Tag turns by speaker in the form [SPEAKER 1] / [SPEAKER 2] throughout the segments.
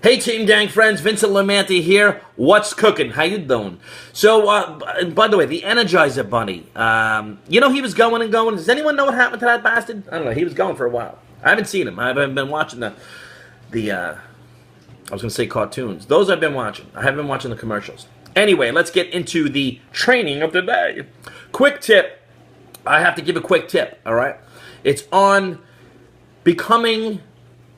[SPEAKER 1] Hey Team Gang friends, Vincent Lamanti here. What's cooking? How you doing? So, by the way, the Energizer Bunny. He was going and going. Does anyone know what happened to that bastard? I don't know. He was going for a while. I haven't seen him. I've been watching I was going to say cartoons. Those I've been watching. I haven't been watching the commercials. Anyway, let's get into the training of the day. Quick tip. I have to give a quick tip, all right? It's on becoming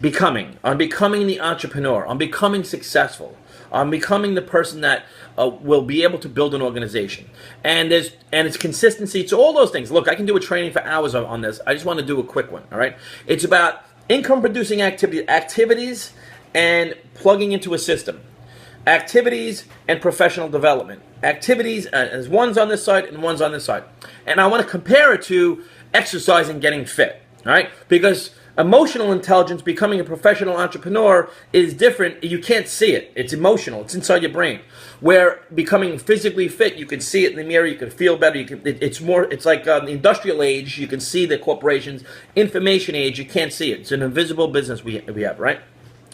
[SPEAKER 1] the entrepreneur, on becoming successful, on becoming the person that will be able to build an organization. And it's consistency. It's all those things. Look, I can do a training for hours on this. I just want to do a quick one, all right? It's about income producing activities and plugging into a system. Activities and professional development. Activities, as one's on this side and one's on this side. And I want to compare it to exercise and getting fit, all right? Because emotional intelligence, becoming a professional entrepreneur, is different. You can't see it. It's emotional. It's inside your brain. Where becoming physically fit, you can see it in the mirror. You can feel better. It's like the industrial age. You can see the corporations. Information age, you can't see it. It's an invisible business we have, right?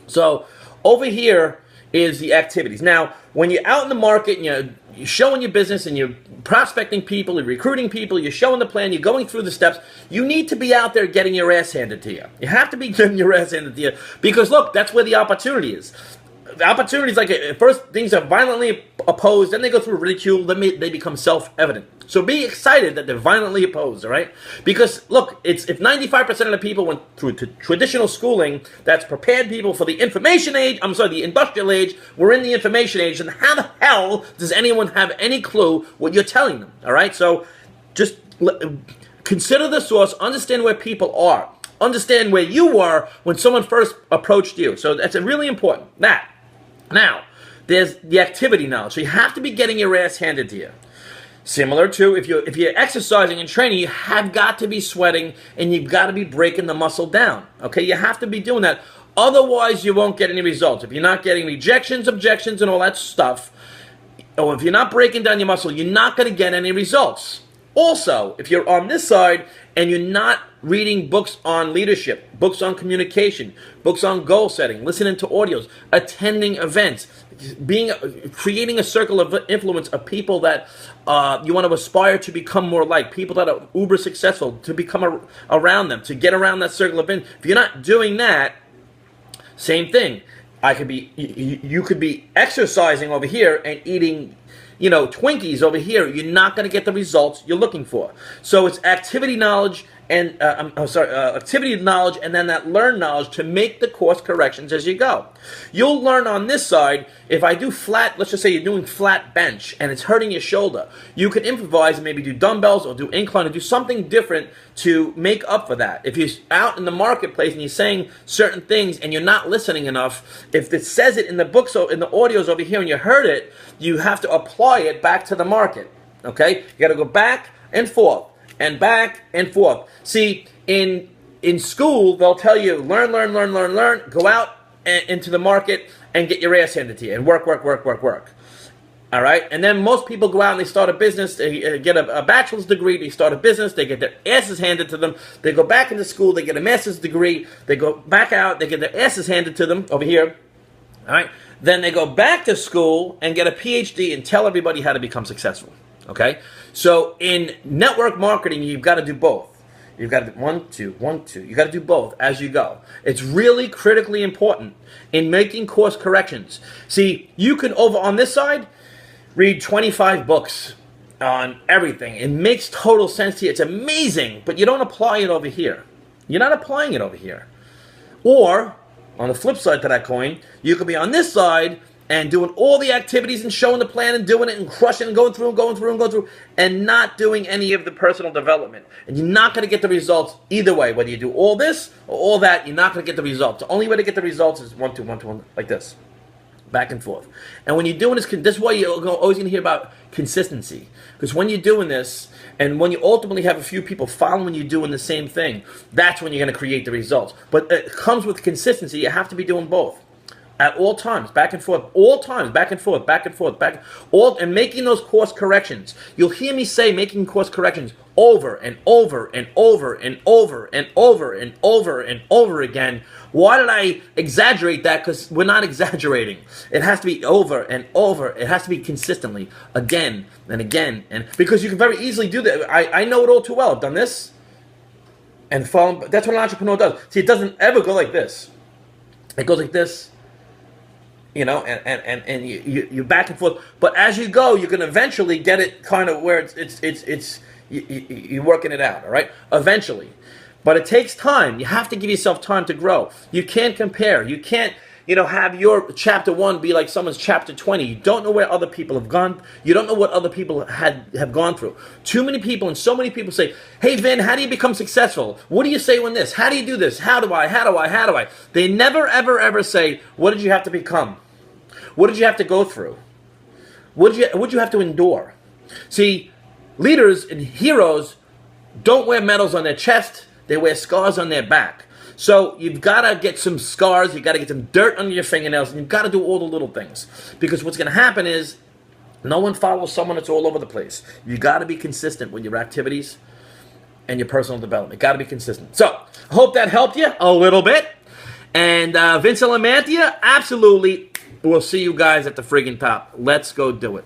[SPEAKER 1] So over here is the activities. Now, when you're out in the market and you're showing your business and you're prospecting people, you're recruiting people, you're showing the plan, you're going through the steps, you need to be out there getting your ass handed to you. You have to be getting your ass handed to you because, look, that's where the opportunity is. The opportunity is like, at first, things are violently opposed, then they go through ridicule, then they become self-evident. So be excited that they're violently opposed, all right? Because, look, if 95% of the people went through traditional schooling that's prepared people for the the industrial age, we're in the information age, and how the hell does anyone have any clue what you're telling them, all right? So just consider the source, understand where people are, understand where you were when someone first approached you. So that's really important. Now, there's the activity knowledge. So you have to be getting your ass handed to you. Similar to if you're exercising and training, you have got to be sweating and you've got to be breaking the muscle down. Okay, you have to be doing that. Otherwise, you won't get any results. If you're not getting rejections, objections, and all that stuff, or if you're not breaking down your muscle, you're not going to get any results. Also, if you're on this side and you're not reading books on leadership, books on communication, books on goal setting, listening to audios, attending events, creating a circle of influence of people that you want to aspire to become more like, people that are uber successful, to become around them, to get around that circle of influence. If you're not doing that, same thing. You could be exercising over here and eating Twinkies over here. You're not going to get the results you're looking for. So it's activity knowledge and activity knowledge, and then that learn knowledge to make the course corrections as you go. You'll learn on this side, if I do flat, let's just say you're doing flat bench and it's hurting your shoulder, you can improvise and maybe do dumbbells or do incline or do something different to make up for that. If you're out in the marketplace and you're saying certain things and you're not listening enough, if it says it in the books or in the audios over here and you heard it, you have to apply it back to the market. Okay? You got to go back and forth. And back and forth. See, in school, they'll tell you, learn, go out into the market and get your ass handed to you, and work. All right? And then most people go out and they start a business, they get a bachelor's degree, they start a business, they get their asses handed to them, they go back into school, they get a master's degree, they go back out, they get their asses handed to them over here. All right? Then they go back to school and get a PhD and tell everybody how to become successful. Okay? So in network marketing, you've got to do both. You've got to do 1, 2, 1, 2. You've got to do both as you go. It's really critically important in making course corrections. See, you can, over on this side, read 25 books on everything. It makes total sense to you. It's amazing, but you don't apply it over here. You're not applying it over here. Or, on the flip side to that coin, you could be on this side and doing all the activities and showing the plan and doing it and crushing and going through and not doing any of the personal development. And you're not going to get the results either way. Whether you do all this or all that, you're not going to get the results. The only way to get the results is 1, 2, 1, 2, 1, like this. Back and forth. And when you're doing this is why you're always going to hear about consistency. Because when you're doing this, and when you ultimately have a few people following you doing the same thing, that's when you're going to create the results. But it comes with consistency. You have to be doing both. at all times, back and forth, all times, back and forth, back and forth, back, all, and making those course corrections. You'll hear me say making course corrections over and over and over and over and over and over and over again. Why did I exaggerate that? Because we're not exaggerating. It has to be over and over. It has to be consistently, again and again, and because you can very easily do that. I know it all too well. I've done this, and follow. That's what an entrepreneur does. See, it doesn't ever go like this. It goes like this. You know, and you back and forth. But as you go, you can eventually get it kind of where you're working it out, all right? Eventually. But it takes time. You have to give yourself time to grow. You can't compare. You can't, have your chapter 1 be like someone's chapter 20. You don't know where other people have gone. You don't know what other people have gone through. Too many people and so many people say, hey, Vin, how do you become successful? What do you say when this? How do you do this? How do I? They never, ever, ever say, what did you have to become? What did you have to go through? What did you have to endure? See, leaders and heroes don't wear medals on their chest. They wear scars on their back. So you've got to get some scars. You've got to get some dirt under your fingernails. And you've got to do all the little things. Because what's going to happen is no one follows someone that's all over the place. You've got to be consistent with your activities and your personal development. Got to be consistent. So I hope that helped you a little bit. And Vince Lamantia, absolutely. We'll see you guys at the friggin' top. Let's go do it.